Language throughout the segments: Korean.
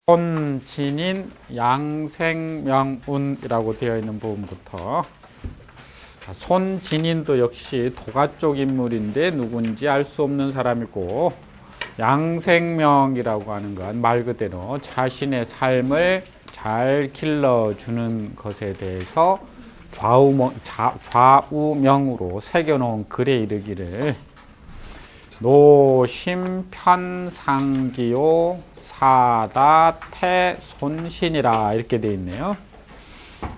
손진인 양생명운이라고 되어 있는 부분부터, 손진인도 역시 도가 쪽 인물인데 누군지 알 수 없는 사람이고, 양생명이라고 하는 건 말 그대로 자신의 삶을 잘 길러주는 것에 대해서 좌우명으로 새겨놓은 글에 이르기를 노심편상기요 사다태손신이라 이렇게 되어 있네요.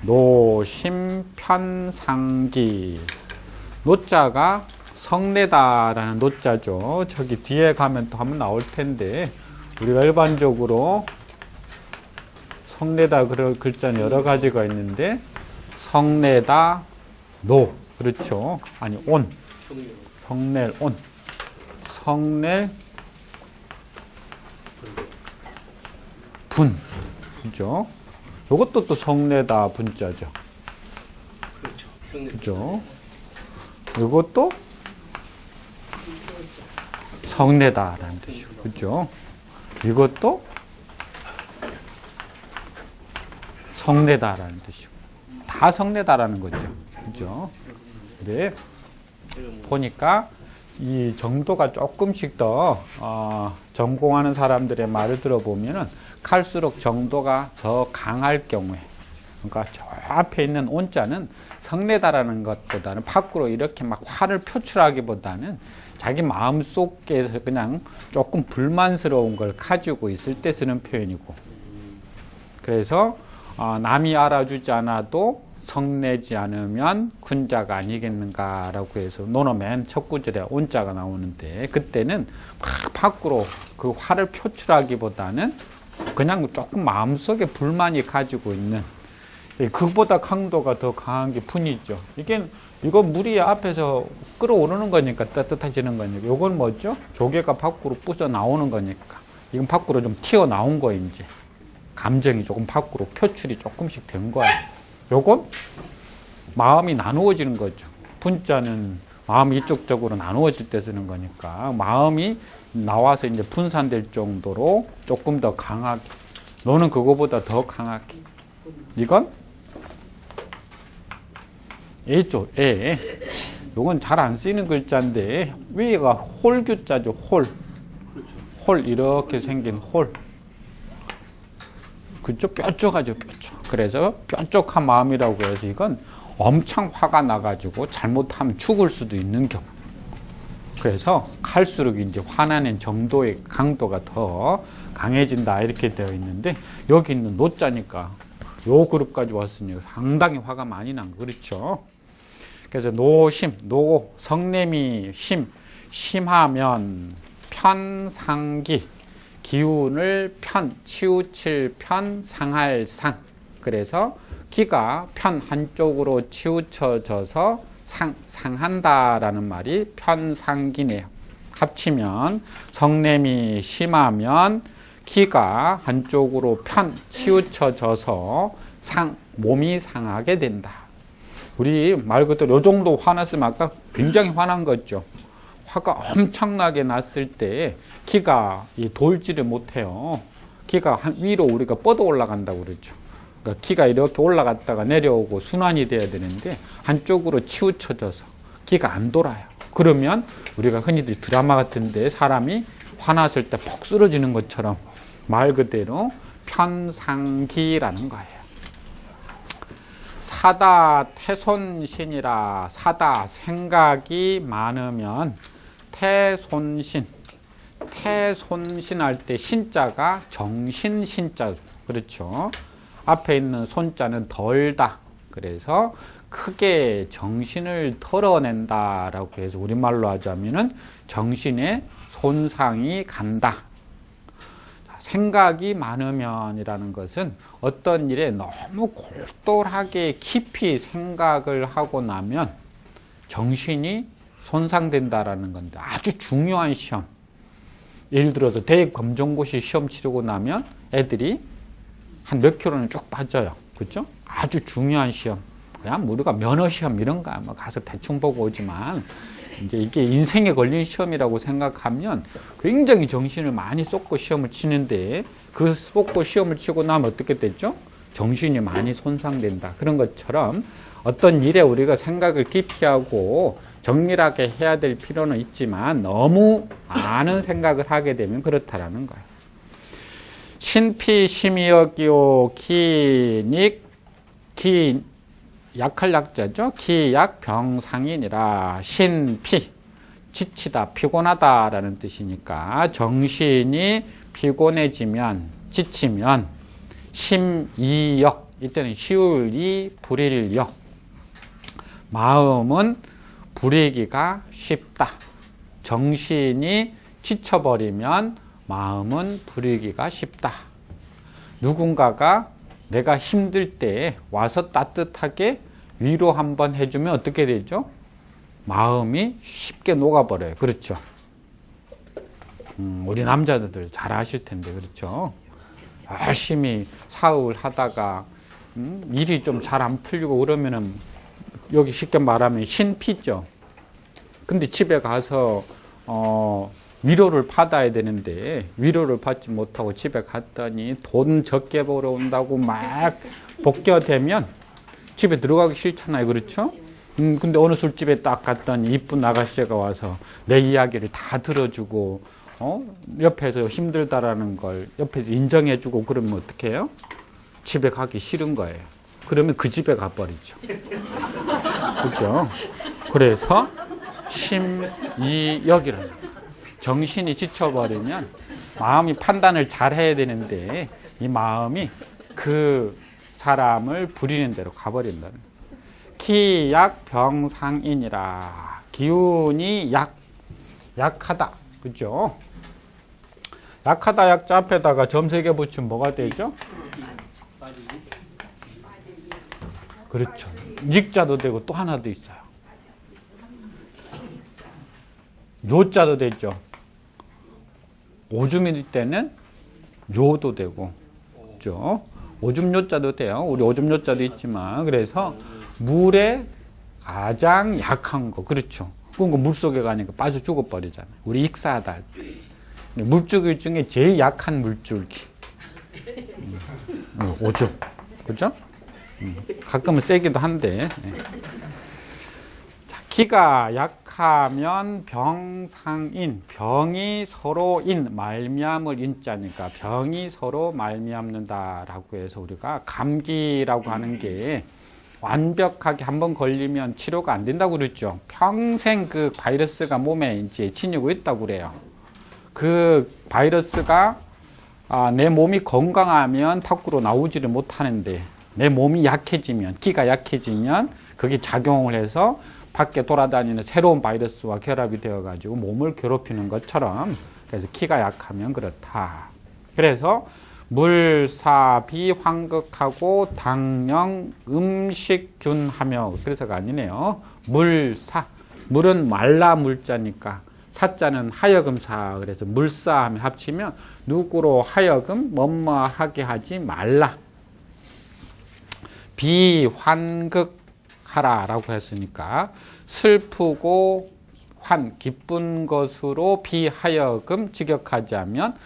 노심편상기, 노자가 성내다라는 노자죠. 저기 뒤에 가면 또 한번 나올 텐데, 우리가 일반적으로 성내다 그럴 글자는 여러 가지가 있는데, 성내다 노, 그렇죠. 아니 온, 성낼 온, 성낼 분, 그죠? 이것도 또 성내다 분자죠. 그죠? 이것도 성내다라는 뜻이고, 그죠? 이것도 성내다라는 뜻이고, 다 성내다라는 거죠. 그죠? 근데 보니까 이 정도가 조금씩 더 전공하는 사람들의 말을 들어보면은 갈수록 정도가 더 강할 경우에, 그러니까 저 앞에 있는 온자는 성내다라는 것보다는 밖으로 이렇게 막 화를 표출하기보다는 자기 마음속에서 그냥 조금 불만스러운 걸 가지고 있을 때 쓰는 표현이고, 그래서 남이 알아주지 않아도 성내지 않으면 군자가 아니겠는가라고 해서 논어 맨 첫 구절에 온자가 나오는데, 그때는 막 밖으로 그 화를 표출하기보다는 그냥 조금 마음속에 불만이 가지고 있는, 그보다 강도가 더 강한 게 분이죠. 이거 물이 앞에서 끓어오르는 거니까 따뜻해지는 거니까, 이건 뭐죠? 조개가 밖으로 부서 나오는 거니까, 이건 밖으로 좀 튀어나온 거예요. 이제 감정이 조금 밖으로 표출이 조금씩 된 거야. 요건 마음이 나누어지는 거죠. 분자는 마음이 이쪽적으로 나누어질 때 쓰는 거니까, 마음이 나와서 이제 분산될 정도로 조금 더 강하게, 너는 그거보다 더 강하게. 이건 애죠, 애. 요건 잘 안 쓰이는 글자인데, 위에가 홀규자죠, 홀. 홀, 이렇게 생긴 홀. 그쪽 뾰족하죠, 뾰족. 그래서 뾰족한 마음이라고 해서 이건 엄청 화가 나가지고 잘못하면 죽을 수도 있는 경우. 그래서 갈수록 이제 화나는 정도의 강도가 더 강해진다 이렇게 되어 있는데, 여기 있는 노자니까 요 그룹까지 왔으니 상당히 화가 많이 난 거, 그렇죠? 그래서 노심, 노, 성냄이 심하면 편상기, 기운을 치우칠 편, 상할 상. 그래서 기가 편 한쪽으로 치우쳐져서 상한다라는 말이 편상기네요. 합치면 성냄이 심하면 기가 한쪽으로 치우쳐져서 몸이 상하게 된다. 우리 말 그대로 요 정도 화났으면 아까 굉장히 화난 거죠. 화가 엄청나게 났을 때 기가 돌지를 못해요. 기가 위로 우리가 뻗어 올라간다고 그러죠. 그러니까 기가 이렇게 올라갔다가 내려오고 순환이 돼야 되는데 한쪽으로 치우쳐져서 기가 안 돌아요. 그러면 우리가 흔히들 드라마 같은데 사람이 화났을 때 퍽 쓰러지는 것처럼 말 그대로 편상기라는 거예요. 사다 태손신이라, 사다 생각이 많으면 태손신, 태손신 할 때 신자가 정신 신자죠. 그렇죠. 앞에 있는 손자는 덜다. 그래서 크게 정신을 털어낸다라고 해서 우리말로 하자면은 정신에 손상이 간다. 생각이 많으면이라는 것은 어떤 일에 너무 골똘하게 깊이 생각을 하고 나면 정신이 손상된다라는 건데, 아주 중요한 시험. 예를 들어서 대입 검정고시 시험 치르고 나면 애들이 한 몇 킬로는 쭉 빠져요. 그렇죠? 아주 중요한 시험. 그냥 우리가 면허 시험 이런 거 가서 대충 보고 오지만, 이제 이게 인생에 걸린 시험이라고 생각하면 굉장히 정신을 많이 쏟고 시험을 치는데 그 쏟고 시험을 치고 나면 어떻게 됐죠? 정신이 많이 손상된다. 그런 것처럼 어떤 일에 우리가 생각을 깊이 하고 정밀하게 해야 될 필요는 있지만 너무 많은 생각을 하게 되면 그렇다라는 거예요. 신피 심이역이요 기 약할 약자죠. 기약 병상인이라 신피 지치다 피곤하다라는 뜻이니까 정신이 피곤해지면 지치면 심이역 이때는 시울이 불일역 마음은 부리기가 쉽다. 정신이 지쳐버리면 마음은 부리기가 쉽다. 누군가가 내가 힘들 때 와서 따뜻하게 위로 한번 해주면 어떻게 되죠? 마음이 쉽게 녹아버려요. 그렇죠? 우리 남자들 잘 아실 텐데, 그렇죠? 열심히 사업을 하다가 일이 좀 잘 안 풀리고 그러면은 여기 쉽게 말하면 신피죠. 근데 집에 가서 위로를 받아야 되는데 위로를 받지 못하고 집에 갔더니 돈 적게 벌어온다고 막 복겨대면 집에 들어가기 싫잖아요. 그렇죠? 근데 어느 술집에 딱 갔더니 이쁜 아가씨가 와서 내 이야기를 다 들어주고 옆에서 힘들다라는 걸 옆에서 인정해주고 그러면 어떻게 해요? 집에 가기 싫은 거예요. 그러면 그 집에 가버리죠. 그렇죠? 그래서 심이역이라는 정신이 지쳐버리면 마음이 판단을 잘 해야 되는데 이 마음이 그 사람을 부리는 대로 가버린다는 기약 병상인이라 기운이 약하다. 그죠? 약하다 약자 앞에다가 점 3개 붙이면 뭐가 되죠? 그렇죠. 익자도 되고 또 하나 더 있어요. 요자도 되죠. 오줌일 때는 요도 되고, 그죠? 오줌 요자도 돼요. 우리 오줌 요자도 있지만, 그래서 물에 가장 약한 거, 그렇죠? 그건 물 속에 가니까 빠져 죽어버리잖아요. 우리 익사하다 할 때. 물줄기 중에 제일 약한 물줄기. 오줌. 그죠? 가끔은 세기도 한데. 자, 기가 약하면 병상인, 병이 서로인, 말미암을 인자니까 병이 서로 말미암는다라고 해서 우리가 감기라고 하는 게 완벽하게 한번 걸리면 치료가 안 된다고 그랬죠. 평생 그 바이러스가 몸에 이제 지니고 있다고 그래요. 그 바이러스가 내 몸이 건강하면 밖으로 나오지를 못하는데 내 몸이 약해지면, 기가 약해지면 그게 작용을 해서 밖에 돌아다니는 새로운 바이러스와 결합이 되어가지고 몸을 괴롭히는 것처럼, 그래서 기가 약하면 그렇다. 그래서 물사비 환극하고 당령 음식균하며, 그래서가 아니네요. 물은 말라 물자니까 사자는 하여금사, 그래서 물사 하면 합치면 누구로 하여금 뭐뭐하게 하지 말라. 비환극하라 라고 했으니까 슬프고 기쁜 것으로 비하여금 직역하자면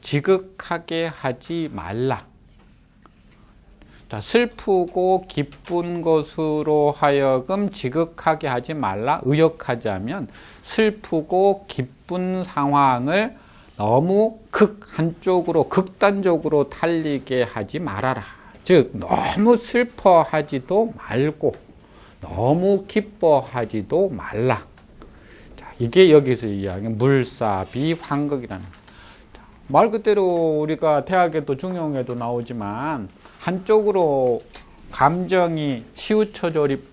지극하게 하지 말라. 자, 슬프고 기쁜 것으로 하여금 지극하게 하지 말라. 의역하자면 슬프고 기쁜 상황을 너무 한쪽으로 극단적으로 달리게 하지 말아라. 즉 너무 슬퍼하지도 말고 너무 기뻐하지도 말라. 자, 이게 여기서 이야기하는 물사비 환극이라는 거예요. 말 그대로 우리가 대학에도 중용에도 나오지만 한쪽으로 감정이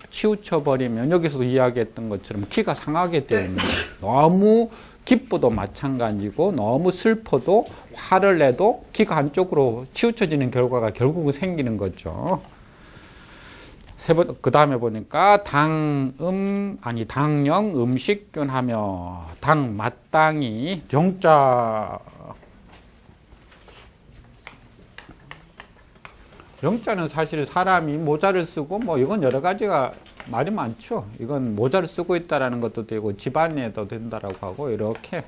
치우쳐버리면 여기서도 이야기했던 것처럼 기가 상하게 되는 거예요. 너무 기뻐도 마찬가지고 너무 슬퍼도 화를 내도 기가 한쪽으로 치우쳐지는 결과가 결국은 생기는 거죠. 그 다음에 보니까 당령 음식균하며 마땅히 영자는 사실 사람이 모자를 쓰고 이건 여러 가지가 말이 많죠. 이건 모자를 쓰고 있다라는 것도 되고 집안에도 된다라고 하고 이렇게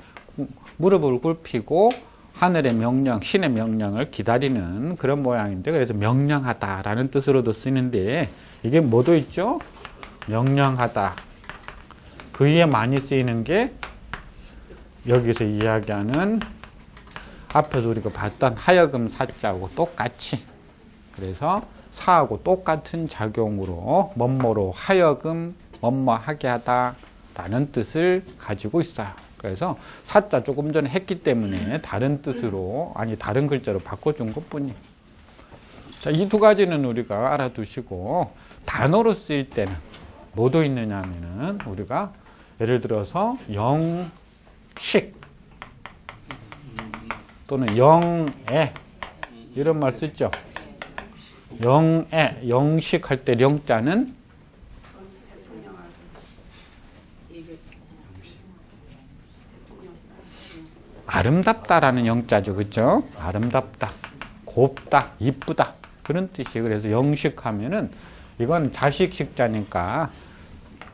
무릎을 꿇히고 하늘의 명령, 신의 명령을 기다리는 그런 모양인데 그래서 명령하다라는 뜻으로도 쓰는데 이게 뭐도 있죠? 명령하다. 그 위에 많이 쓰이는 게 여기서 이야기하는 앞에서 우리가 봤던 하여금 사자하고 똑같이 그래서 사하고 똑같은 작용으로 뭐뭐로 하여금 뭐뭐하게 하다라는 뜻을 가지고 있어요. 그래서 사자 조금 전에 했기 때문에 다른 뜻으로 아니 다른 글자로 바꿔준 것뿐이에요. 자, 이 두 가지는 우리가 알아두시고 단어로 쓰일 때는 뭐도 있느냐 하면은 우리가 예를 들어서 영식 또는 영애 이런 말 쓰죠. 영애, 영식할 때 영자는 아름답다라는 영자죠. 그렇죠? 아름답다, 곱다, 이쁘다 그런 뜻이에요. 그래서 영식하면은 이건 자식식자니까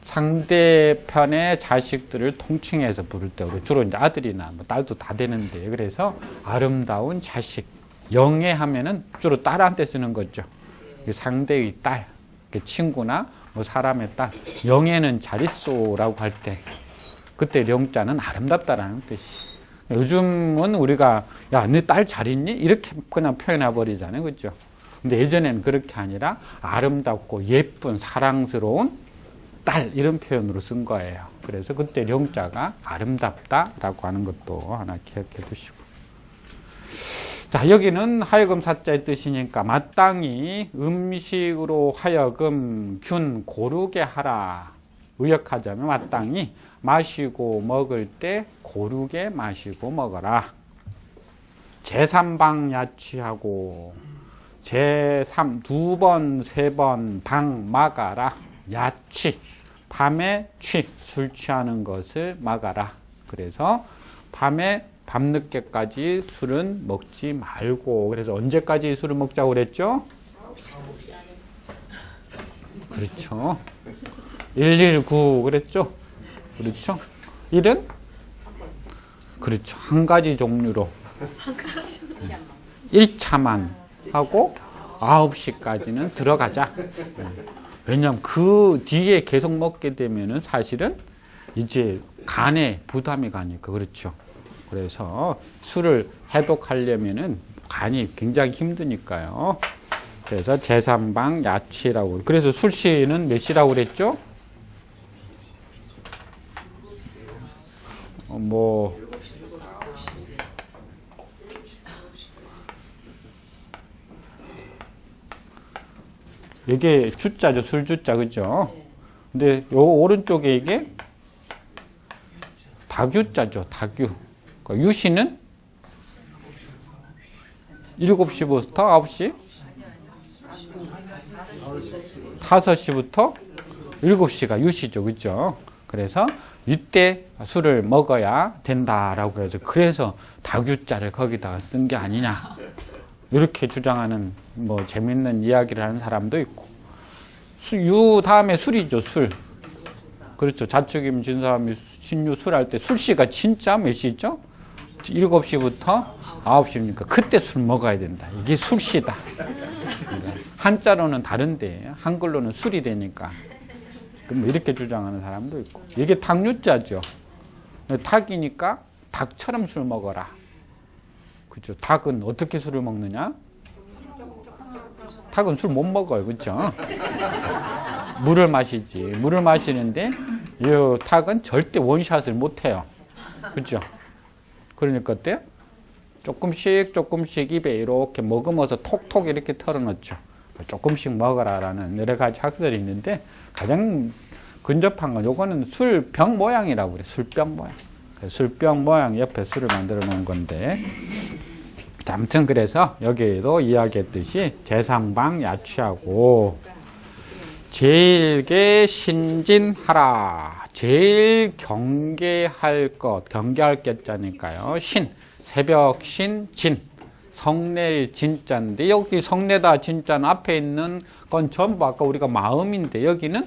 상대편의 자식들을 통칭해서 부를 때 주로 이제 아들이나 뭐 딸도 다 되는데 그래서 아름다운 자식 영애 하면은 주로 딸한테 쓰는 거죠. 상대의 딸, 친구나 뭐 사람의 딸. 영애는 잘 있소라고 할 때 그때 영자는 아름답다라는 뜻이. 요즘은 우리가 야, 너 딸 잘 있니? 이렇게 그냥 표현해 버리잖아요. 그렇죠? 근데 예전에는 그렇게 아니라 아름답고 예쁜 사랑스러운 딸 이런 표현으로 쓴 거예요. 그래서 그때 영자가 아름답다라고 하는 것도 하나 기억해 두시고. 자, 여기는 하여금 사자의 뜻이니까 마땅히 음식으로 하여금 균 고르게 하라. 의역하자면 마땅히 마시고 먹을 때 고르게 마시고 먹어라. 제3방 야취하고 제3 두 번, 세 번 방 막아라. 야취 밤에 술 취하는 것을 막아라. 그래서 밤에 밤늦게까지 술은 먹지 말고 그래서 언제까지 술을 먹자고 그랬죠? 그렇죠. 119 그랬죠? 그렇죠. 1은? 그렇죠. 한 가지 종류로 1차만 하고 9시까지는 들어가자. 왜냐하면 그 뒤에 계속 먹게 되면은 사실은 이제 간에 부담이 가니까 그렇죠. 그래서 술을 해독하려면은 간이 굉장히 힘드니까요. 그래서 제3방 야취라고. 그래서 술시는 몇 시라고 그랬죠? 이게 주자죠. 술주자, 그죠? 근데 요 오른쪽에 이게 다규자죠. 다규. 그러니까 유시는 7시부터 9시? 5시부터 7시가 유시죠. 그죠? 그래서 이때 술을 먹어야 된다라고 해서 그래서 다규자를 거기다가 쓴 게 아니냐. 이렇게 주장하는 뭐 재밌는 이야기를 하는 사람도 있고. 유 다음에 술이죠. 술. 그렇죠. 자축임 진사함 신유 술 할 때 술시가 진짜 몇 시죠? 7시부터 9시니까 그때 술 먹어야 된다. 이게 술시다. 한자로는 다른데 한글로는 술이 되니까 이렇게 주장하는 사람도 있고. 이게 닭유자죠. 닭이니까 닭처럼 술 먹어라. 그렇죠. 닭은 어떻게 술을 먹느냐? 닭은 술 못 먹어요. 그렇죠? 물을 마시지. 물을 마시는데 이 닭은 절대 원샷을 못 해요. 그렇죠? 그러니까 어때요? 조금씩 입에 이렇게 머금어서 톡톡 이렇게 털어놓죠. 조금씩 먹어라라는 여러 가지 학설이 있는데 가장 근접한 건 요거는 술병 모양이라고 그래요. 술병 모양. 술병 모양 옆에 술을 만들어 놓은 건데 아무튼 그래서 여기에도 이야기했듯이 제3방 야취하고 제일게 신진하라. 제일 경계할 것, 경계할 게자니까요. 신, 새벽 신, 진, 성례일 진자인데 여기 성례다 진자는 앞에 있는 건 전부 아까 우리가 마음인데 여기는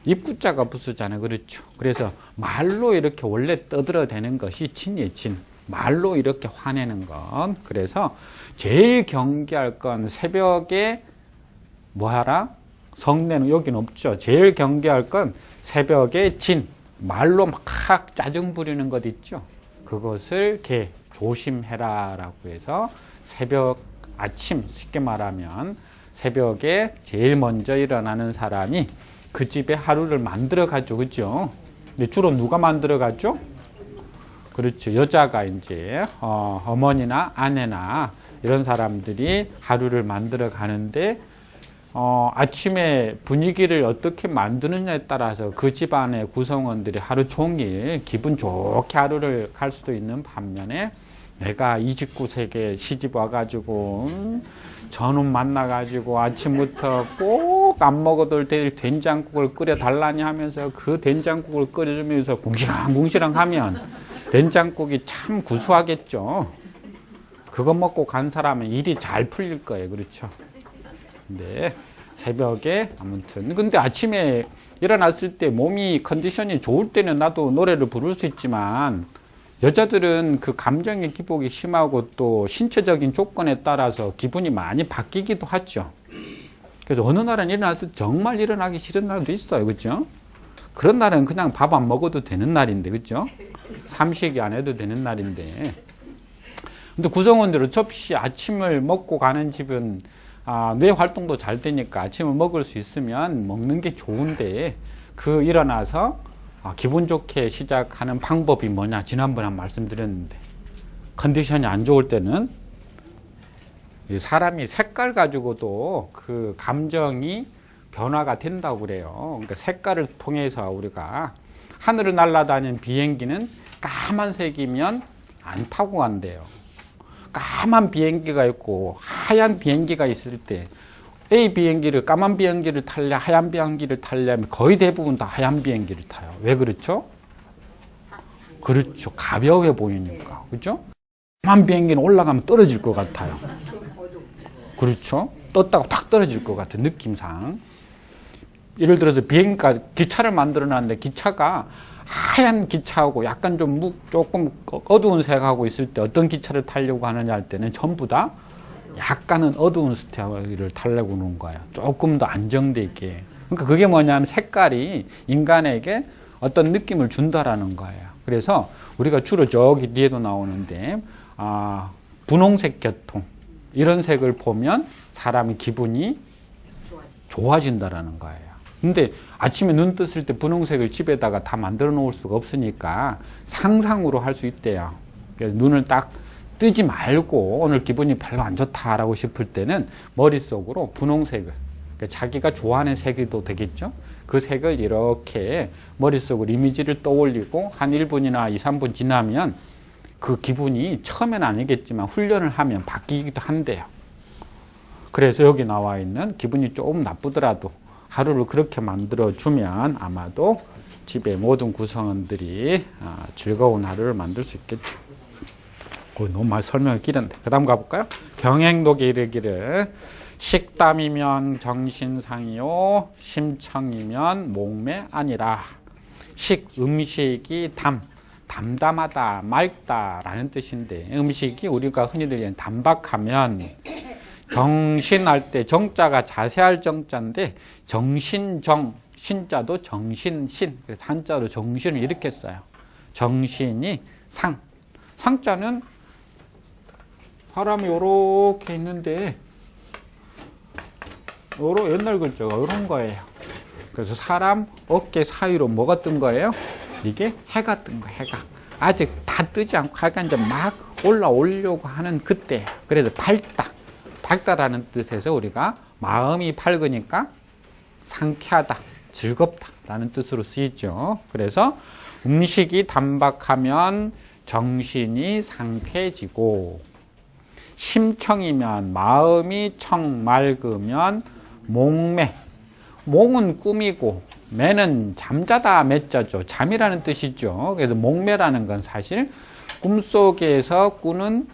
입구자가 부수잖아요. 그렇죠. 그래서 말로 이렇게 원래 떠들어대는 것이 진이에요. 진. 말로 이렇게 화내는 건. 그래서 제일 경계할 건 새벽에 뭐하라? 성내는 여긴 없죠. 제일 경계할 건 새벽에 진. 말로 막 짜증 부리는 것 있죠. 그것을 조심해라 라고 해서 새벽 아침, 쉽게 말하면 새벽에 제일 먼저 일어나는 사람이 그 집에 하루를 만들어 가죠. 그죠? 근데 주로 누가 만들어 가죠? 그렇죠. 여자가 이제 어머니나 아내나 이런 사람들이 하루를 만들어 가는데 아침에 분위기를 어떻게 만드느냐에 따라서 그 집안의 구성원들이 하루 종일 기분 좋게 하루를 갈 수도 있는 반면에 내가 29세기에 시집 와가지고 저놈 만나가지고 아침부터 꼭 안 먹어도 될 된장국을 끓여달라니 하면서 그 된장국을 끓여주면서 궁시렁궁시렁 하면 된장국이 참 구수하겠죠. 그거 먹고 간 사람은 일이 잘 풀릴 거예요. 그렇죠. 근데 새벽에 아무튼 근데 아침에 일어났을 때 몸이 컨디션이 좋을 때는 나도 노래를 부를 수 있지만 여자들은 그 감정의 기복이 심하고 또 신체적인 조건에 따라서 기분이 많이 바뀌기도 하죠. 그래서 어느 날은 일어났을 때 정말 일어나기 싫은 날도 있어요. 그죠? 그런 날은 그냥 밥 안 먹어도 되는 날인데, 그죠? 삼식이 안 해도 되는 날인데. 근데 구성원들은 접시 아침을 먹고 가는 집은 뇌 활동도 잘 되니까 아침을 먹을 수 있으면 먹는 게 좋은데 그 일어나서 기분 좋게 시작하는 방법이 뭐냐 지난번에 말씀드렸는데 컨디션이 안 좋을 때는 사람이 색깔 가지고도 그 감정이 변화가 된다고 그래요. 그러니까 색깔을 통해서 우리가 하늘을 날아다니는 비행기는 까만색이면 안 타고 간대요. 까만 비행기가 있고 하얀 비행기가 있을 때 A 비행기를 까만 비행기를 탈래 하얀 비행기를 탈려면 거의 대부분 다 하얀 비행기를 타요. 왜 그렇죠? 그렇죠. 가벼워 보이니까. 그렇죠? 까만 비행기는 올라가면 떨어질 것 같아요. 그렇죠? 떴다가 팍 떨어질 것 같은 느낌상. 예를 들어서 비행기가 기차를 만들어 놨는데 기차가 하얀 기차하고 약간 조금 어두운 색하고 있을 때 어떤 기차를 타려고 하느냐 할 때는 전부 다 약간은 어두운 스타일을 타려고 하는 거예요. 조금 더 안정돼 있게. 그러니까 그게 뭐냐면 색깔이 인간에게 어떤 느낌을 준다라는 거예요. 그래서 우리가 주로 저기 뒤에도 나오는데 분홍색 계통 이런 색을 보면 사람의 기분이 좋아진다라는 거예요. 근데 아침에 눈 떴을 때 분홍색을 집에다가 다 만들어 놓을 수가 없으니까 상상으로 할 수 있대요. 그래서 눈을 딱 뜨지 말고 오늘 기분이 별로 안 좋다라고 싶을 때는 머릿속으로 분홍색을 그러니까 자기가 좋아하는 색이도 되겠죠. 그 색을 이렇게 머릿속으로 이미지를 떠올리고 한 1분이나 2, 3분 지나면 그 기분이 처음엔 아니겠지만 훈련을 하면 바뀌기도 한대요. 그래서 여기 나와 있는 기분이 조금 나쁘더라도 하루를 그렇게 만들어주면 아마도 집의 모든 구성원들이 즐거운 하루를 만들 수 있겠죠. 너무 많이 설명이 길었는데. 그 다음 가볼까요? 경행록에 이르기를 식담이면 정신상이요 심청이면 목매 아니라. 음식이 담담하다 맑다라는 뜻인데 음식이 우리가 흔히들 얘기하는 담박하면 정신할 때 정자가 자세할 정자인데 정신정 신자도 정신신 그래서 한자로 정신을 이렇게 써요. 정신이 상자는 사람이 요렇게 있는데 옛날 글자가 이런 거예요. 그래서 사람 어깨 사이로 뭐가 뜬 거예요? 이게 해가 뜬 거예요. 해가 아직 다 뜨지 않고 해가 이제 막 올라오려고 하는 그때. 그래서 밝다라는 뜻에서 우리가 마음이 밝으니까 상쾌하다, 즐겁다라는 뜻으로 쓰이죠. 그래서 음식이 담박하면 정신이 상쾌해지고 심청이면 마음이 맑으면 몽은 꿈이고 매는 잠자다 매자죠. 잠이라는 뜻이죠. 그래서 목매라는 건 사실 꿈속에서 꾸는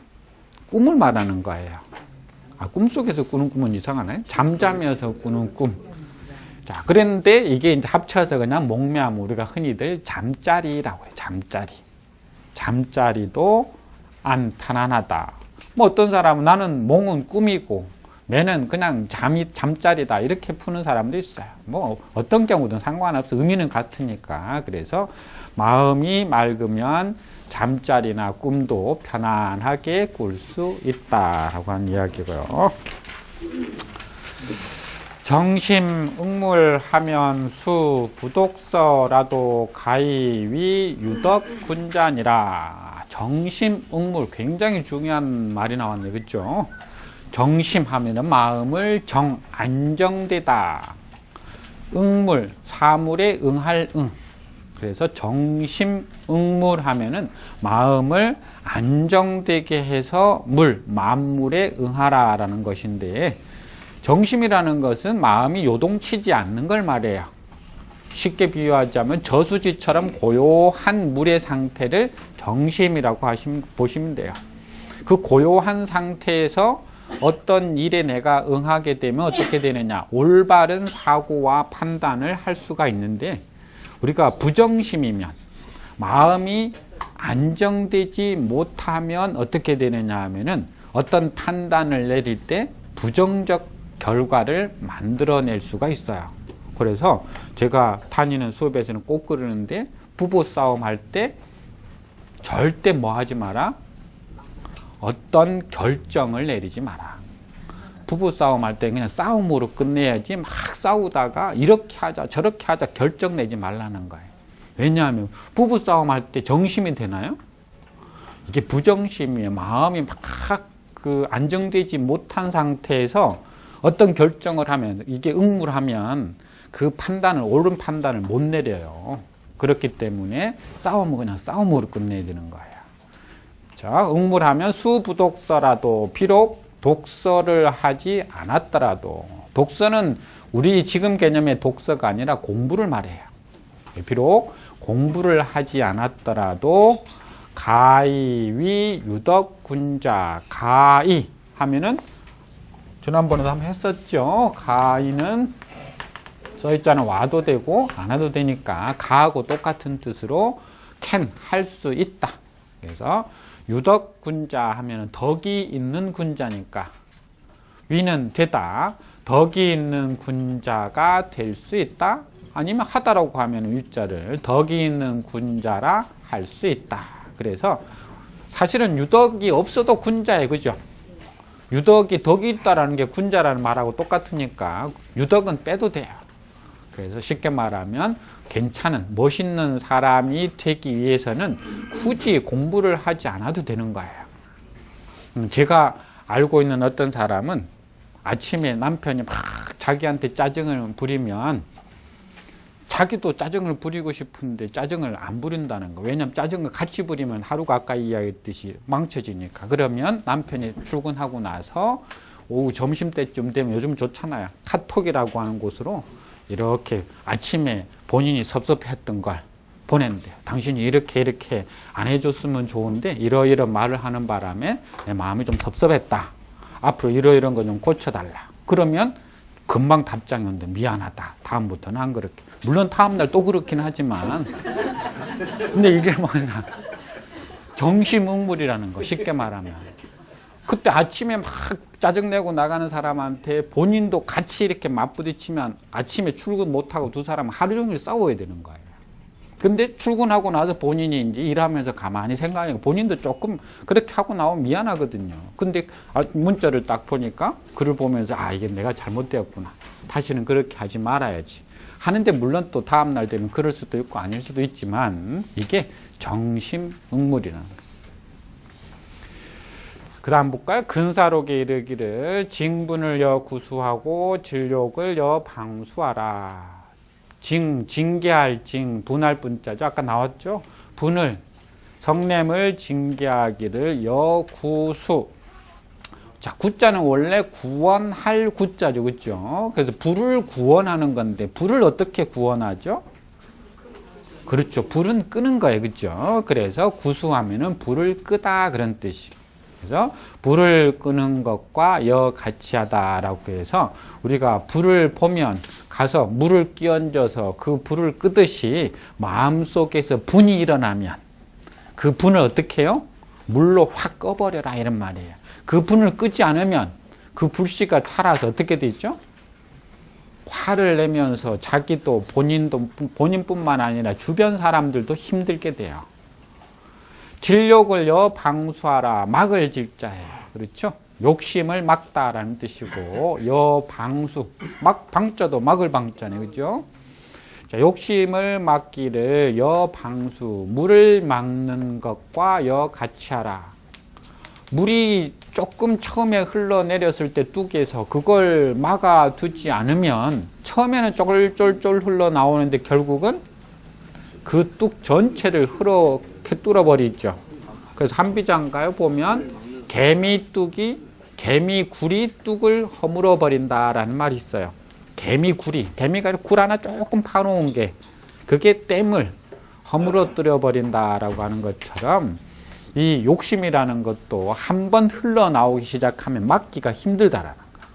꿈을 말하는 거예요. 꿈속에서 꾸는 꿈은 이상하네. 잠자면서 꾸는 꿈. 자, 그런데 이게 이제 합쳐서 그냥 목매하면 우리가 흔히들 잠자리라고 해요. 잠자리. 잠자리도 안 편안하다. 뭐 어떤 사람은 나는 몽은 꿈이고 매는 그냥 잠자리다. 이렇게 푸는 사람도 있어요. 뭐 어떤 경우든 상관없어. 의미는 같으니까. 그래서 마음이 맑으면 잠자리나 꿈도 편안하게 꿀 수 있다라고 하는 이야기고요. 정심응물하면 수 부독서라도 가이위 유덕군자니라. 정심응물 굉장히 중요한 말이 나왔네요. 그렇죠? 정심하면은 마음을 안정되다. 응물 사물에 응할 응. 그래서 정심응물하면은 마음을 안정되게 해서 만물에 응하라라는 것인데, 정심이라는 것은 마음이 요동치지 않는 걸 말해요. 쉽게 비유하자면 저수지처럼 고요한 물의 상태를 정심이라고 보시면 돼요. 그 고요한 상태에서 어떤 일에 내가 응하게 되면 어떻게 되느냐, 올바른 사고와 판단을 할 수가 있는데, 우리가 부정심이면 마음이 안정되지 못하면 어떻게 되느냐 하면은 어떤 판단을 내릴 때 부정적 결과를 만들어낼 수가 있어요. 그래서 제가 다니는 수업에서는 꼭 그러는데, 부부싸움 할 때 절대 뭐 하지 마라? 어떤 결정을 내리지 마라. 부부싸움 할 때 그냥 싸움으로 끝내야지, 막 싸우다가 이렇게 하자 저렇게 하자 결정 내지 말라는 거예요. 왜냐하면 부부싸움 할 때 정심이 되나요? 이게 부정심이에요. 마음이 막 안정되지 못한 상태에서 어떤 결정을 하면, 이게 응물하면 그 옳은 판단을 못 내려요. 그렇기 때문에 싸움은 그냥 싸움으로 끝내야 되는 거예요. 자, 응물하면 수부독서라도, 비록 독서를 하지 않았더라도, 독서는 우리 지금 개념의 독서가 아니라 공부를 말해요. 비록 공부를 하지 않았더라도 가이위 유덕군자, 가이 하면은 지난번에도 한번 했었죠. 가이는 써있잖아. 와도 되고 안 와도 되니까 가하고 똑같은 뜻으로 can, 할 수 있다. 그래서 유덕군자 하면은 덕이 있는 군자니까 위는 되다. 덕이 있는 군자가 될 수 있다. 아니면 하다라고 하면 유자를 덕이 있는 군자라 할 수 있다. 그래서 사실은 유덕이 없어도 군자예요. 그죠? 유덕이 덕이 있다라는 게 군자라는 말하고 똑같으니까 유덕은 빼도 돼요. 그래서 쉽게 말하면 괜찮은 멋있는 사람이 되기 위해서는 굳이 공부를 하지 않아도 되는 거예요. 제가 알고 있는 어떤 사람은 아침에 남편이 막 자기한테 짜증을 부리면 자기도 짜증을 부리고 싶은데 짜증을 안 부린다는 거. 왜냐하면 짜증을 같이 부리면 하루가 아까 이야기했듯이 망쳐지니까. 그러면 남편이 출근하고 나서 오후 점심때쯤 되면, 요즘 좋잖아요, 카톡이라고 하는 곳으로 이렇게 아침에 본인이 섭섭했던 걸 보낸대요. 당신이 이렇게 안 해줬으면 좋은데 이러이런 말을 하는 바람에 내 마음이 좀 섭섭했다. 앞으로 이러이런 거 좀 고쳐달라. 그러면 금방 답장이 오는데, 미안하다. 다음부터는 안 그렇게. 물론 다음날 또 그렇긴 하지만, 근데 이게 뭐냐, 정심응물이라는 거. 쉽게 말하면 그때 아침에 막 짜증내고 나가는 사람한테 본인도 같이 이렇게 맞부딪히면 아침에 출근 못하고 두 사람은 하루 종일 싸워야 되는 거예요. 근데 출근하고 나서 본인이 이제 일하면서 가만히 생각하니까 본인도 조금 그렇게 하고 나오면 미안하거든요. 근데 문자를 딱 보니까 글을 보면서, 이게 내가 잘못되었구나. 다시는 그렇게 하지 말아야지. 하는데 물론 또 다음날 되면 그럴 수도 있고 아닐 수도 있지만, 이게 정심응물이라는 거예요. 그 다음 볼까요? 근사록에 이르기를 징분을 여 구수하고 진욕을 여 방수하라. 징계할 분할 분자죠. 아까 나왔죠? 분을, 성냄을 징계하기를 여 구수. 자, 구자는 원래 구원할 구자죠. 그렇죠? 그래서 불을 구원하는 건데, 불을 어떻게 구원하죠? 그렇죠. 불은 끄는 거예요. 그렇죠? 그래서 구수하면은 불을 끄다, 그런 뜻이. 그래서 불을 끄는 것과 여 같이 하다라고 해서 우리가 불을 보면 가서 물을 끼얹어서 그 불을 끄듯이 마음속에서 분이 일어나면 그 분을 어떻게 해요? 물로 확 꺼버려라 이런 말이에요. 그 분을 끄지 않으면 그 불씨가 살아서 어떻게 되죠? 화를 내면서 자기도 본인뿐만 아니라 주변 사람들도 힘들게 돼요. 진욕을 여방수하라. 막을 질자예요. 그렇죠? 욕심을 막다라는 뜻이고 여방수. 방자도 막을 방자네. 그죠? 자, 욕심을 막기를 여방수. 물을 막는 것과 여같이 하라. 물이 조금 처음에 흘러내렸을 때 뚝에서 그걸 막아두지 않으면 처음에는 쫄쫄쫄 흘러나오는데 결국은 그 뚝 전체를 흐렇게 뚫어버리죠. 그래서 한비장가에 보면 개미굴이 뚝을 허물어 버린다라는 말이 있어요. 개미가 굴 하나 조금 파놓은 게 그게 댐을 허물어뜨려 버린다라고 하는 것처럼 이 욕심이라는 것도 한번 흘러나오기 시작하면 막기가 힘들다라는 거예요.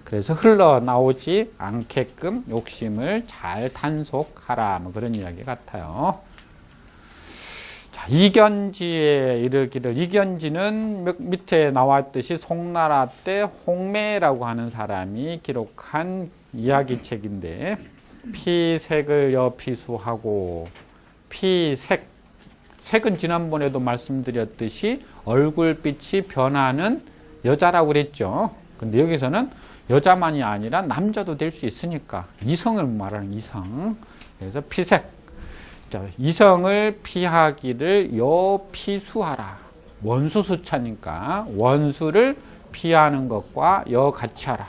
그래서 흘러나오지 않게끔 욕심을 잘 단속하라. 뭐 그런 이야기 같아요. 자, 이견지에 이르기를, 이견지는 밑에 나왔듯이 송나라 때 홍매라고 하는 사람이 기록한 이야기책인데, 피색을 여피수하고, 색은 지난번에도 말씀드렸듯이 얼굴빛이 변하는 여자라고 그랬죠. 근데 여기서는 여자만이 아니라 남자도 될 수 있으니까 이성을 말하는 이성. 그래서 피색. 자, 이성을 피하기를 여피수하라. 원수수차니까 원수를 피하는 것과 여같이 하라.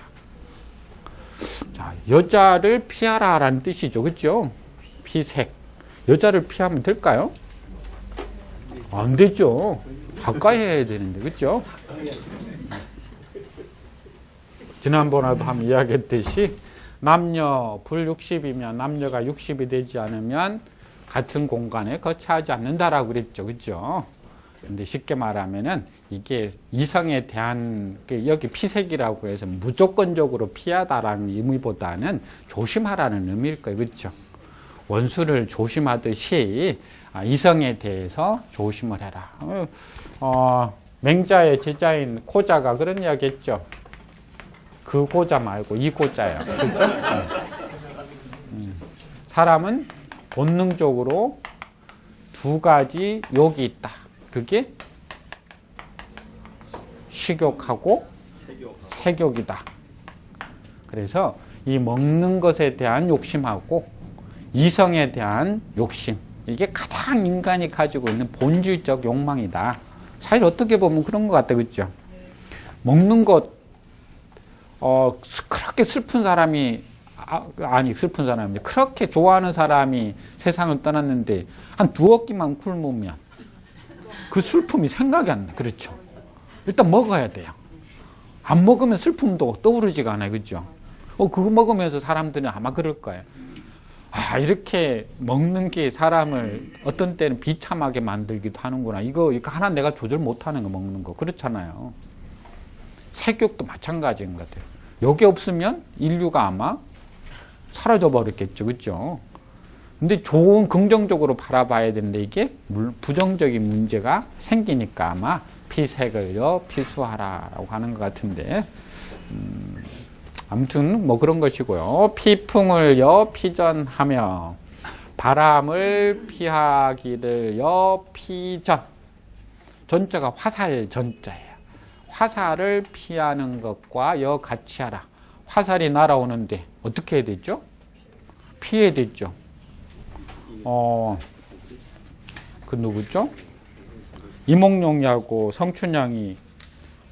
자, 여자를 피하라라는 뜻이죠. 그렇죠? 피색. 여자를 피하면 될까요? 안 되죠. 가까이 해야 되는데, 그렇죠? 지난번에도 한번 이야기했듯이 남녀 불60이면 남녀가 60이 되지 않으면 같은 공간에 거처하지 않는다라고 그랬죠. 그렇죠? 근데 쉽게 말하면은 이게 이성에 대한 여기 피색이라고 해서 무조건적으로 피하다라는 의미보다는 조심하라는 의미일 거예요. 그렇죠? 원수를 조심하듯이 이성에 대해서 조심을 해라. 맹자의 제자인 고자가 그런 이야기 했죠. 그 고자 말고 이 고자예요. 그렇죠? 사람은 본능적으로 두 가지 욕이 있다. 그게 식욕하고 색욕이다. 그래서 이 먹는 것에 대한 욕심하고 이성에 대한 욕심, 이게 가장 인간이 가지고 있는 본질적 욕망이다. 사실 어떻게 보면 그런 것 같다. 그렇죠? 먹는 것, 그렇게 슬픈 사람이, 슬픈 사람인데, 그렇게 좋아하는 사람이 세상을 떠났는데, 한 두어 끼만 굶으면 그 슬픔이 생각이 안 나. 그렇죠? 일단 먹어야 돼요. 안 먹으면 슬픔도 떠오르지가 않아요. 그렇죠? 그거 먹으면서 사람들은 아마 그럴 거예요. 이렇게 먹는 게 사람을 어떤 때는 비참하게 만들기도 하는구나. 이거 하나 내가 조절 못하는 거 먹는 거. 그렇잖아요. 색욕도 마찬가지인 것 같아요. 여기 없으면 인류가 아마 사라져 버렸겠죠. 그렇죠? 근데 좋은 긍정적으로 바라봐야 되는데 이게 부정적인 문제가 생기니까 아마 피색을 피수하라라고 하는 것 같은데 아무튼 뭐 그런 것이고요. 피풍을 피전하며 바람을 피하기를 피전. 전자가 화살 전자예요. 화살을 피하는 것과 같이 하라. 화살이 날아오는데 어떻게 해야 되죠? 피해야 되죠. 그 누구죠? 이몽룡이하고 성춘향이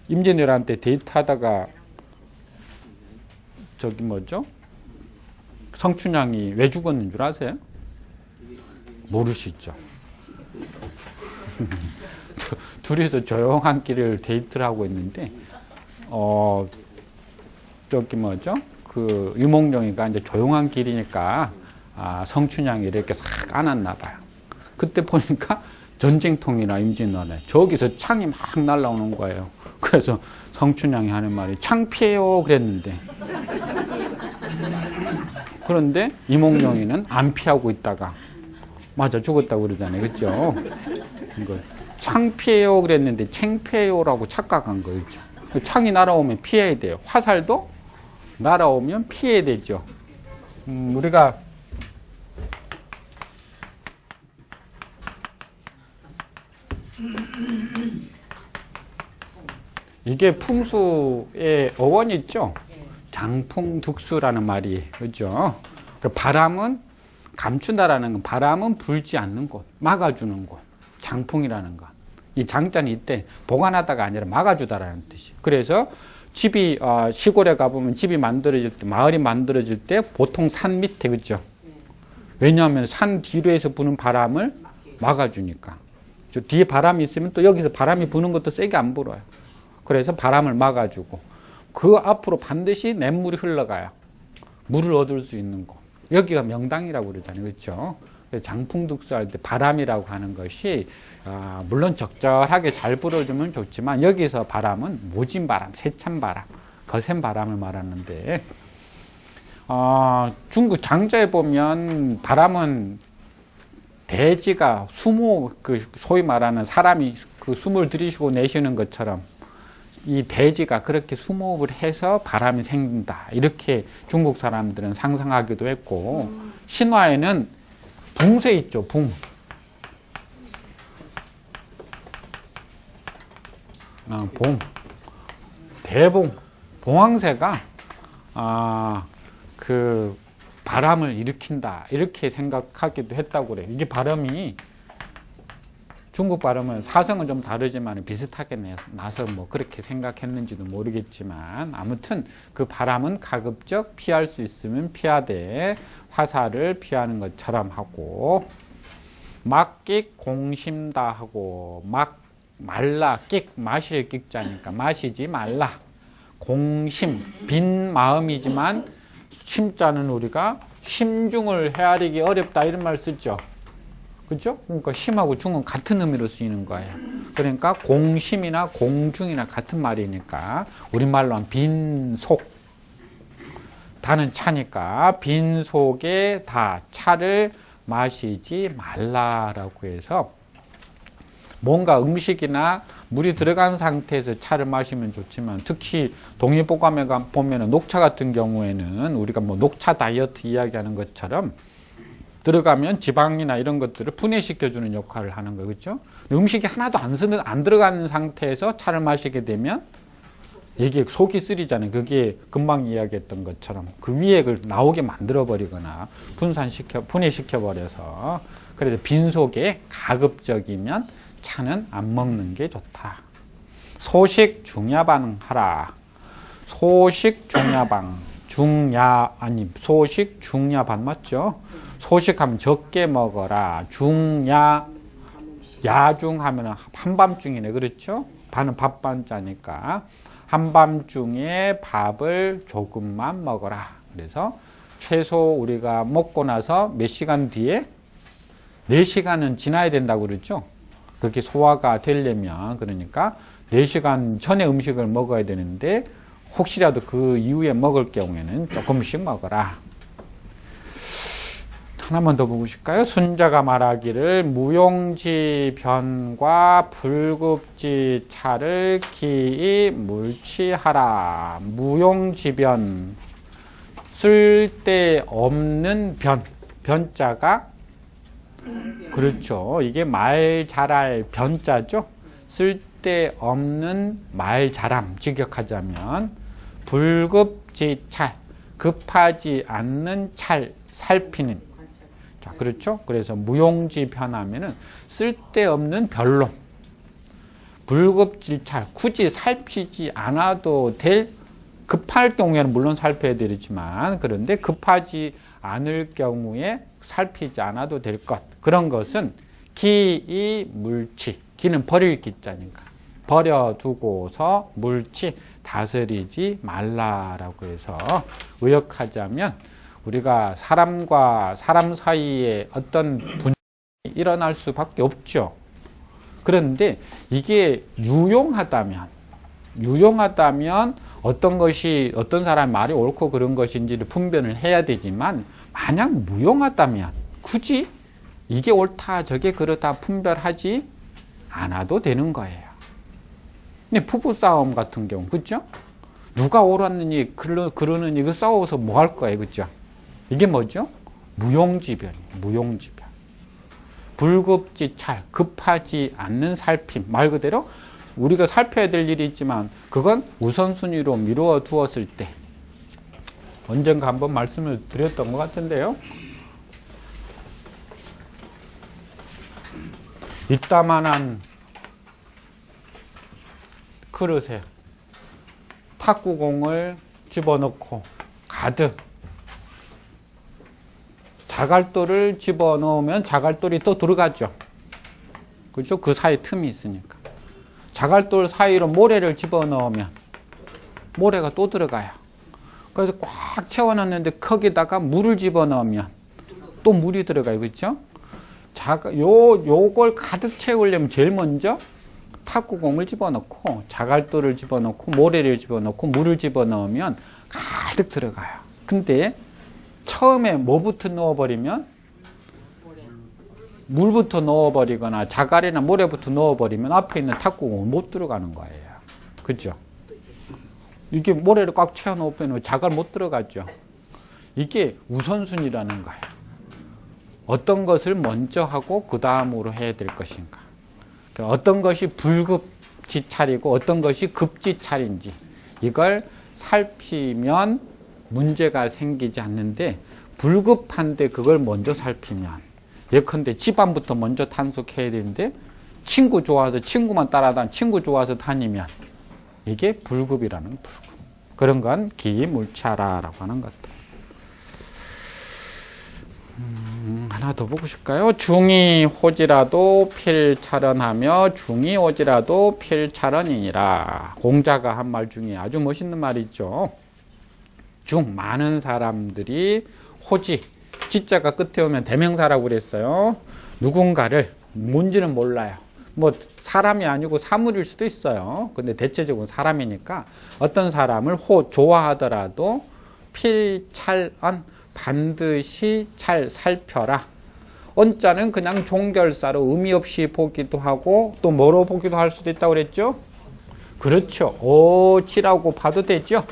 임진왜란때 데이트하다가 성춘향이 왜 죽었는 줄 아세요? 모르시죠? 둘이서 조용한 길을 데이트를 하고 있는데, 그 유몽룡이가 이제 조용한 길이니까, 성춘향이 이렇게 싹 안았나 봐요. 그때 보니까 전쟁통이나 임진왜란에 저기서 창이 막 날라오는 거예요. 그래서 성춘향이 하는 말이 창 피해요 그랬는데, 그런데 이몽룡이는 안 피하고 있다가 맞아 죽었다고 그러잖아요. 그렇죠? 이거 창 피해요 그랬는데 챙피해요라고 착각한 거죠. 창이 날아오면 피해야 돼요. 화살도 날아오면 피해야 되죠. 우리가 이게 풍수의 어원이 있죠. 장풍득수라는 말이, 그죠? 그 바람은 감춘다라는 건 바람은 불지 않는 곳, 막아주는 곳, 장풍이라는 것. 이 장자는 이때 보관하다가 아니라 막아주다라는 뜻이에요. 그래서 집이 시골에 가보면 집이 만들어질 때, 마을이 만들어질 때 보통 산 밑에, 그죠? 왜냐하면 산 뒤로에서 부는 바람을 막아주니까. 저 뒤에 바람이 있으면 또 여기서 바람이 부는 것도 세게 안 불어요. 그래서 바람을 막아주고 그 앞으로 반드시 냇물이 흘러가요. 물을 얻을 수 있는 곳. 여기가 명당이라고 그러잖아요. 그렇죠? 장풍득수할 때 바람이라고 하는 것이 물론 적절하게 잘 불어주면 좋지만 여기서 바람은 모진바람, 세찬바람, 거센 바람을 말하는데 중국 장자에 보면 바람은 대지가 수모, 그 소위 말하는 사람이 그 숨을 들이쉬고 내쉬는 것처럼 이 대지가 그렇게 수모흡을 해서 바람이 생긴다. 이렇게 중국 사람들은 상상하기도 했고, 신화에는 붕쇠 있죠, 붕. 봉. 대봉. 봉황새가, 그 바람을 일으킨다. 이렇게 생각하기도 했다고 그래요. 이게 발음이 중국 발음은 사성은 좀 다르지만 비슷하게 나서 뭐 그렇게 생각했는지도 모르겠지만 아무튼 그 바람은 가급적 피할 수 있으면 피하되 화살을 피하는 것처럼 하고 막끽 공심다 하고 막 말라 끽 마실 끽자니까 마시지 말라 공심 빈 마음이지만 심자는 우리가 심중을 헤아리기 어렵다 이런 말 쓰죠. 그죠? 그러니까 심하고 중은 같은 의미로 쓰이는 거예요. 그러니까 공심이나 공중이나 같은 말이니까 우리말로 한 빈속. 다는 차니까 빈속에 다 차를 마시지 말라라고 해서 뭔가 음식이나 물이 들어간 상태에서 차를 마시면 좋지만 특히 동의보감에 보면 녹차 같은 경우에는 우리가 뭐 녹차 다이어트 이야기하는 것처럼 들어가면 지방이나 이런 것들을 분해시켜주는 역할을 하는 거예요. 그렇죠? 음식이 하나도 안 들어가는 상태에서 차를 마시게 되면 이게 속이 쓰리잖아요. 그게 금방 이야기했던 것처럼 그 위에 그걸 나오게 만들어버리거나 분해시켜버려서 그래서 빈속에 가급적이면 차는 안 먹는 게 좋다. 소식 중야방 하라. 소식 중야방. 소식 중야반 맞죠? 소식하면 적게 먹어라. 야중하면 한밤중이네. 그렇죠? 반은 밥반자니까. 한밤중에 밥을 조금만 먹어라. 그래서 최소 우리가 먹고 나서 몇 시간 뒤에 4시간은 지나야 된다고 그러죠? 그렇게 소화가 되려면 그러니까 4시간 전에 음식을 먹어야 되는데 혹시라도 그 이후에 먹을 경우에는 조금씩 먹어라. 하나만 더 보실까요? 순자가 말하기를 무용지 변과 불급지 차를 기이 물치하라. 무용지변 쓸데없는 변자가 그렇죠. 이게 말 잘할 변자죠. 쓸데없는 말 잘함 직역하자면 불급지찰 급하지 않는 찰 살피는 자 그렇죠. 그래서 무용지 변하면은 쓸데없는 변론 불급지찰 굳이 살피지 않아도 될 급할 경우에는 물론 살펴야 되지만 그런데 급하지 않을 경우에 살피지 않아도 될 것 그런 것은 기이 물치 기는 버릴 기자니까 버려두고서 물치 다스리지 말라라고 해서 의역하자면 우리가 사람과 사람 사이에 어떤 분쟁이 일어날 수밖에 없죠. 그런데 이게 유용하다면 어떤 사람의 말이 옳고 그런 것인지를 분별을 해야 되지만, 만약 무용하다면 굳이 이게 옳다 저게 그렇다 분별하지 않아도 되는 거예요. 근데 부부싸움 같은 경우, 그죠? 누가 옳았느니 그러느니 그 싸워서 뭐 할 거예요, 그죠? 이게 뭐죠? 무용지변이에요. 무용지변. 불급지찰, 급하지 않는 살핌. 말 그대로 우리가 살펴야 될 일이 있지만 그건 우선순위로 미루어 두었을 때, 언젠가 한번 말씀을 드렸던 것 같은데요. 이따만한 그릇에 탁구공을 집어넣고 가득 자갈돌을 집어넣으면 자갈돌이 또 들어가죠. 그렇죠? 그 사이 틈이 있으니까. 자갈돌 사이로 모래를 집어넣으면 모래가 또 들어가요. 그래서 꽉 채워놨는데 거기다가 물을 집어넣으면 또 물이 들어가요. 그렇죠? 요걸 가득 채우려면 제일 먼저 탁구공을 집어넣고 자갈돌을 집어넣고 모래를 집어넣고 물을 집어넣으면 가득 들어가요. 근데 처음에 뭐부터 넣어버리면, 물부터 넣어버리거나 자갈이나 모래부터 넣어버리면 앞에 있는 탁구공은 못 들어가는 거예요. 그죠? 이게 모래를 꽉 채워놓으면 자갈 못 들어가죠. 이게 우선순위라는 거예요. 어떤 것을 먼저 하고 그 다음으로 해야 될 것인가. 어떤 것이 불급지찰이고 어떤 것이 급지찰인지 이걸 살피면 문제가 생기지 않는데, 불급한데 그걸 먼저 살피면, 예컨대 집안부터 먼저 단속해야 되는데 친구 좋아서 친구만 친구 좋아서 다니면 이게 불급이라는, 불급. 그런 건 기물차라라고 하는 것들. 하나 더 보고 싶을까요? 중이 호지라도 필찰언하며 중이 오지라도 필찰언이니라. 공자가 한 말 중에 아주 멋있는 말이 있죠. 많은 사람들이 호지, 지자가 끝에 오면 대명사라고 그랬어요. 누군가를, 뭔지는 몰라요. 뭐 사람이 아니고 사물일 수도 있어요. 근데 대체적으로 사람이니까 어떤 사람을 좋아하더라도 필찰언, 반드시 잘 살펴라. 언자는 그냥 종결사로 의미 없이 보기도 하고 또 뭐로 보기도 할 수도 있다고 그랬죠? 그렇죠. 어지라고 봐도 되죠.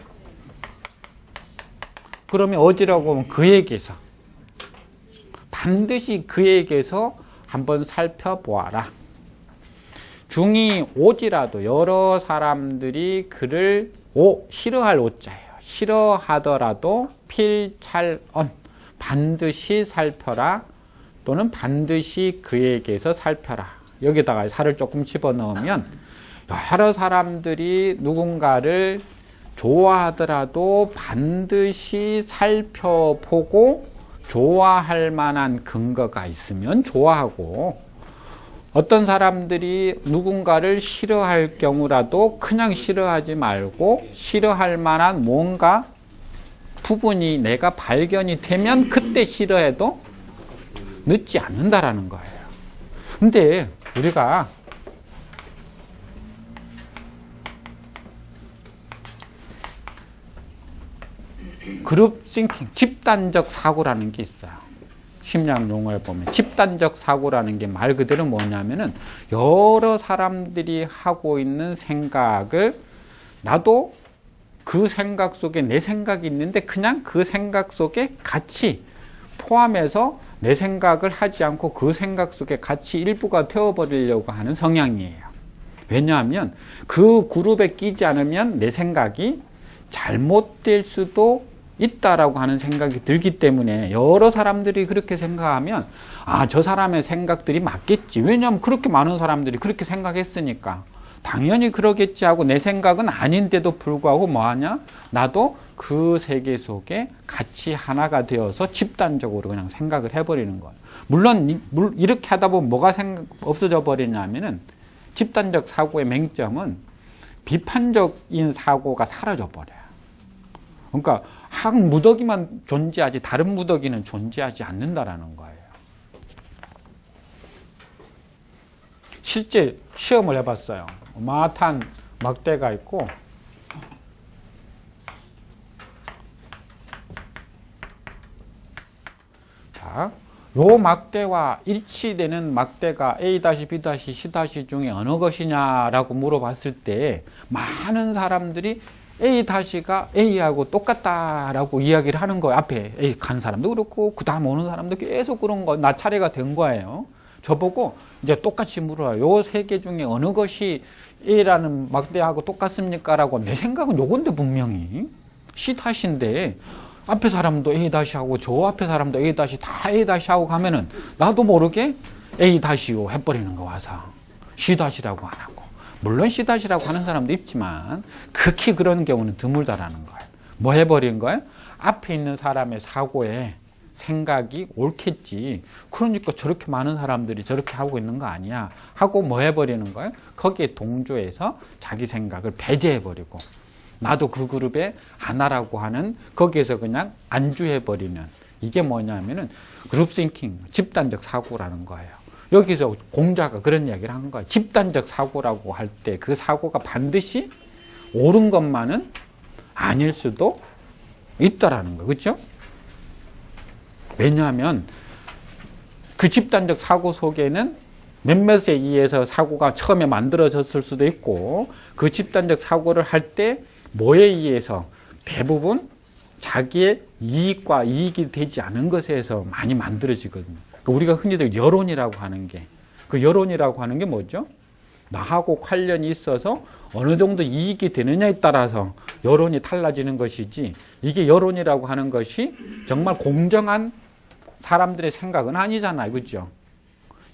그러면 어지라고 하면 그에게서, 반드시 그에게서 한번 살펴보아라. 중이 오지라도, 여러 사람들이 그를 싫어할 오자예요. 싫어하더라도 필찰언, 반드시 살펴라. 또는 반드시 그에게서 살펴라. 여기다가 살을 조금 집어넣으면, 여러 사람들이 누군가를 좋아하더라도 반드시 살펴보고 좋아할 만한 근거가 있으면 좋아하고, 어떤 사람들이 누군가를 싫어할 경우라도 그냥 싫어하지 말고 싫어할 만한 뭔가 부분이 내가 발견이 되면 그때 싫어해도 늦지 않는다라는 거예요. 근데 우리가 그룹 싱킹, 집단적 사고라는 게 있어요. 심리학 용어에 보면 집단적 사고라는 게 말 그대로 뭐냐면은 여러 사람들이 하고 있는 생각을 나도 그 생각 속에 내 생각이 있는데 그냥 그 생각 속에 같이 포함해서 내 생각을 하지 않고 그 생각 속에 같이 일부가 되어버리려고 하는 성향이에요. 왜냐하면 그 그룹에 끼지 않으면 내 생각이 잘못될 수도 있다라고 하는 생각이 들기 때문에, 여러 사람들이 그렇게 생각하면 저 사람의 생각들이 맞겠지. 왜냐하면 그렇게 많은 사람들이 그렇게 생각했으니까 당연히 그러겠지 하고 내 생각은 아닌데도 불구하고 뭐하냐? 나도 그 세계 속에 같이 하나가 되어서 집단적으로 그냥 생각을 해버리는 거예요. 물론 이렇게 하다 보면 뭐가 없어져 버리냐면은, 집단적 사고의 맹점은 비판적인 사고가 사라져 버려요. 그러니까 한 무더기만 존재하지 다른 무더기는 존재하지 않는다라는 거예요. 실제 시험을 해봤어요. 마탄 막대가 있고, 자, 요 막대와 일치되는 막대가 A-, B-, C- 중에 어느 것이냐라고 물어봤을 때 많은 사람들이 A-가 A하고 똑같다라고 이야기를 하는 거예요. 앞에 A 간 사람도 그렇고 그 다음 오는 사람도 계속 그런 거, 나 차례가 된 거예요. 저보고 이제 똑같이 물어요. 요 세 개 중에 어느 것이 A라는 막대하고 똑같습니까? 라고. 내 생각은 요건데 분명히 C-인데 앞에 사람도 A-하고 저 앞에 사람도 A- 다 A-하고 가면은 나도 모르게 A-요 해버리는 거 와서 C-라고 안 하고. 물론 C-라고 하는 사람도 있지만 극히 그런 경우는 드물다라는 거예요. 뭐 해버린 거예요? 앞에 있는 사람의 사고에 생각이 옳겠지. 그러니까 저렇게 많은 사람들이 저렇게 하고 있는 거 아니야 하고 뭐 해버리는 거예요? 거기에 동조해서 자기 생각을 배제해버리고 나도 그 그룹에 하나라고 하는 거기에서 그냥 안주해버리는, 이게 뭐냐면은 그룹 싱킹, 집단적 사고라는 거예요. 여기서 공자가 그런 이야기를 한 거예요. 집단적 사고라고 할 때 그 사고가 반드시 옳은 것만은 아닐 수도 있다라는 거, 그렇죠? 왜냐하면 그 집단적 사고 속에는 몇몇에 의해서 사고가 처음에 만들어졌을 수도 있고, 그 집단적 사고를 할 때 뭐에 의해서 대부분 자기의 이익과 이익이 되지 않은 것에서 많이 만들어지거든요. 우리가 흔히들 여론이라고 하는 게, 그 여론이라고 하는 게 뭐죠? 나하고 관련이 있어서 어느 정도 이익이 되느냐에 따라서 여론이 달라지는 것이지, 이게 여론이라고 하는 것이 정말 공정한 사람들의 생각은 아니잖아요. 그죠?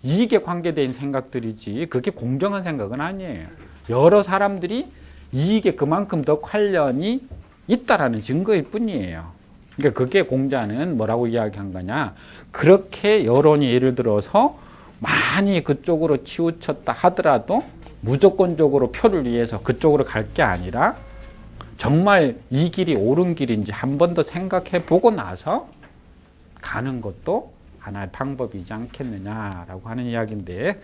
이익에 관계된 생각들이지 그게 공정한 생각은 아니에요. 여러 사람들이 이익에 그만큼 더 관련이 있다라는 증거일 뿐이에요. 그러니까 그게 공자는 뭐라고 이야기한 거냐? 그렇게 여론이 예를 들어서 많이 그쪽으로 치우쳤다 하더라도 무조건적으로 표를 위해서 그쪽으로 갈 게 아니라 정말 이 길이 옳은 길인지 한 번 더 생각해 보고 나서 가는 것도 하나의 방법이지 않겠느냐라고 하는 이야기인데,